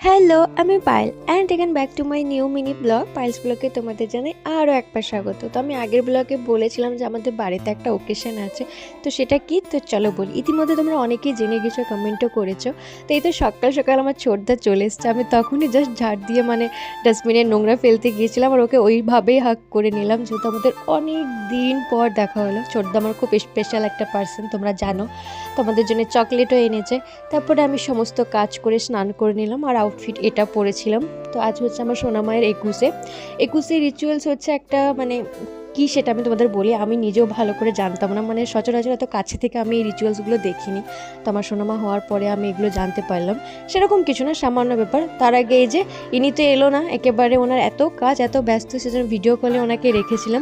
Hello, আমি Payel and again back to my new mini blog. Payel's ব্লগে তোমাদের জানাই আরও একবার স্বাগত। তো আমি আগের ব্লগে বলেছিলাম যে আমাদের বাড়িতে একটা ওকেশন আছে, তো সেটা কি, তো চলো বলি। ইতিমধ্যে তোমরা অনেকেই জেনে গেছো, কমেন্টও করেছো। তো এই তো সকাল সকাল আমার ছোটদা চলে এসছে। আমি তখনই জাস্ট ঝাড় দিয়ে ডাস্টবিনের নোংরা ফেলতে গিয়েছিলাম, আর ওকে ওইভাবেই হাগ করে নিলাম, যেহেতু আমাদের অনেক দিন পর দেখা হলো। ছোটদা আমার খুব স্পেশাল একটা পার্সন, তোমরা জানো। তোমাদের জন্য চকলেটও এনেছে। তারপরে আমি সমস্ত কাজ করে স্নান করে নিলাম, আর আউটফিট এটা পরেছিলাম। তো আজ হচ্ছে আমার সোনামায়ের 21 রিচুয়ালস হচ্ছে একটা কি সেটা আমি তোমাদের বলি। আমি নিজেও ভালো করে জানতাম না, সচরাচর এত কাছে থেকে আমি এই রিচুয়ালসগুলো দেখিনি। তো আমার সোনামা হওয়ার পরে আমি এগুলো জানতে পারলাম। সেরকম কিছু না, সামান্য ব্যাপার। তার আগে এই যে ইনি তো এলো না, একেবারে ওনার এত কাজ, এত ব্যস্ত, সেজন্য ভিডিও কলে ওনাকে রেখেছিলাম।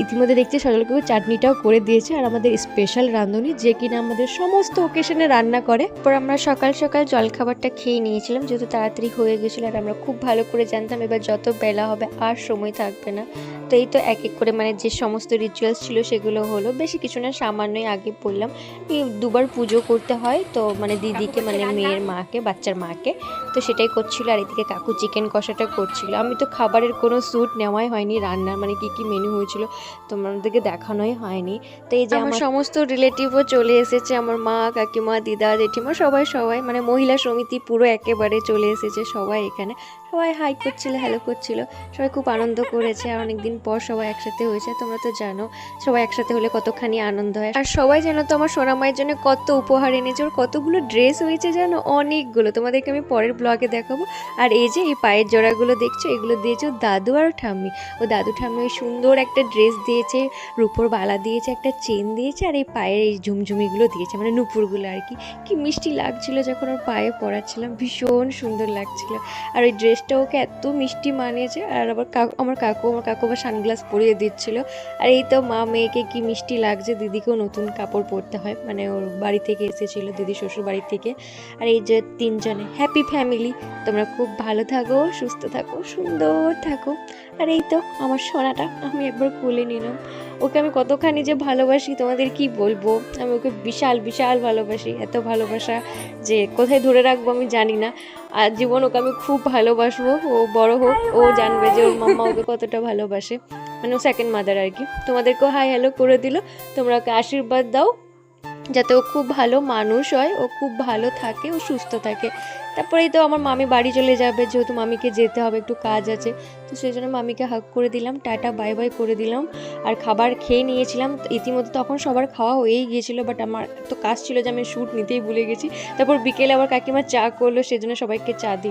ইতিমধ্যে দেখছি সজলকেও চাটনিটাও করে দিয়েছে, আর আমাদের স্পেশাল রাঁধুনি, যে কিনা আমাদের সমস্ত ওকেশনে রান্না করে। পর আমরা সকাল সকাল জলখাবারটা খেয়ে নিয়েছিলাম, যেহেতু তাড়াতাড়ি হয়ে গেছিলো, আর আমরা খুব ভালো করে জানতাম এবার যত বেলা হবে আর সময় থাকবে না। তো এই তো এক এক করে যে সমস্ত রিচুয়ালস ছিল সেগুলো হলো। বেশি কিছু না, সামান্যই আগে বললাম। দুবার পুজো করতে হয়, তো দিদিকে মেয়ের মাকে, বাচ্চার মাকে, তো সেটাই করছিল। আর এদিকে কাকু চিকেন কষাটা করছিল। আমি তো খাবারের কোনো স্যুট নেওয়াই হয়নি, রান্নার কি কি মেনু হয়েছিল তোমাদেরকে দেখানোই হয়নি। তো এই যে আমার সমস্ত রিলেটিভও চলে এসেছে, আমার মা, কাকিমা, দিদা, জেঠিমা, সবাই মহিলা সমিতি পুরো একেবারে চলে এসেছে সবাই এখানে। সবাই হাই করছিল, হ্যালো করছিল, সবাই খুব আনন্দ করেছে। আর অনেকদিন পর সবাই একসাথে হয়েছে। তোমরা তো জানো সবাই একসাথে হলে কতখানি আনন্দ হয়। আর সবাই জানো তো আমার সোনামায়ের জন্য কত উপহার এনেছে, ওর কতগুলো ড্রেস হয়েছে জানো, অনেকগুলো। তোমাদেরকে আমি পরের ব্লগে দেখাবো। আর এই যে এই পায়ের জোড়াগুলো দেখছো, এগুলো দিয়েছে ও দাদু আর ঠাম্মি। ও দাদু ঠাম্মি ওই সুন্দর একটা ড্রেস দিয়েছে, রূপোর বালা দিয়েছে, একটা চেন দিয়েছে, আর এই পায়ের এই ঝুমঝুমিগুলো দিয়েছে, নুপুরগুলো আর কি। কি মিষ্টি লাগছিল যখন ওর পায়ে পরাচ্ছিলাম, ভীষণ সুন্দর লাগছিল। আর ওই ড্রেসটা ওকে এত মিষ্টি মানিয়েছে। আর আবার আমার কাকু আবার সানগ্লাস পরিয়ে দিচ্ছিল। আর এই তো মা মেয়েকে কি মিষ্টি লাগছে। দিদিকেও নতুন কাপড় পরতে হয়, ওর বাড়ি থেকে এসেছিল, দিদি শ্বশুর বাড়ি থেকে। আর এই যে তিনজনে হ্যাপি ফ্যামিলি। তোমরা খুব ভালো থাকো, সুস্থ থাকো, সুন্দর থাকো। আর এই তো আমার সোনাটা আমি একবার কোলে নিলাম। ওকে আমি কতখানি যে ভালোবাসি তোমাদের কি বলবো। আমি ওকে বিশাল বিশাল ভালোবাসি, এত ভালোবাসা যে কোথায় ধরে রাখবো আমি জানি না। আর জীবন ওকে আমি খুব ভালোবাসবো। ও বড় হোক, ও জানবে যে ওর মাম্মা ওকে কতটা ভালোবাসে। ও সেকেন্ড মাদার আর কি। তোমাদেরকেও হাই হ্যালো করে দিল। তোমরা ওকে আশীর্বাদ দাও যাতে ও খুব ভালো মানুষ হয়, ও খুব ভালো থাকে, ও সুস্থ থাকে। তারপরেই তো আমার মামি বাড়ি চলে যাবে, যেহেতু মামিকে যেতে হবে, একটু কাজ আছে। তো সেই জন্য মামিকে হাগ করে দিলাম, টাটা বাই বাই করে দিলাম। আর খাবার খেয়ে নিয়েছিলাম ইতিমধ্যে, তখন সবার খাওয়া হয়েই গিয়েছিল, বাট আমার তো কাজ ছিল যে আমি শ্যুট নিতেই ভুলে গেছি। তারপর বিকেলে আবার কাকিমা চা করলো, সেজন্য সবাইকে চা দিই।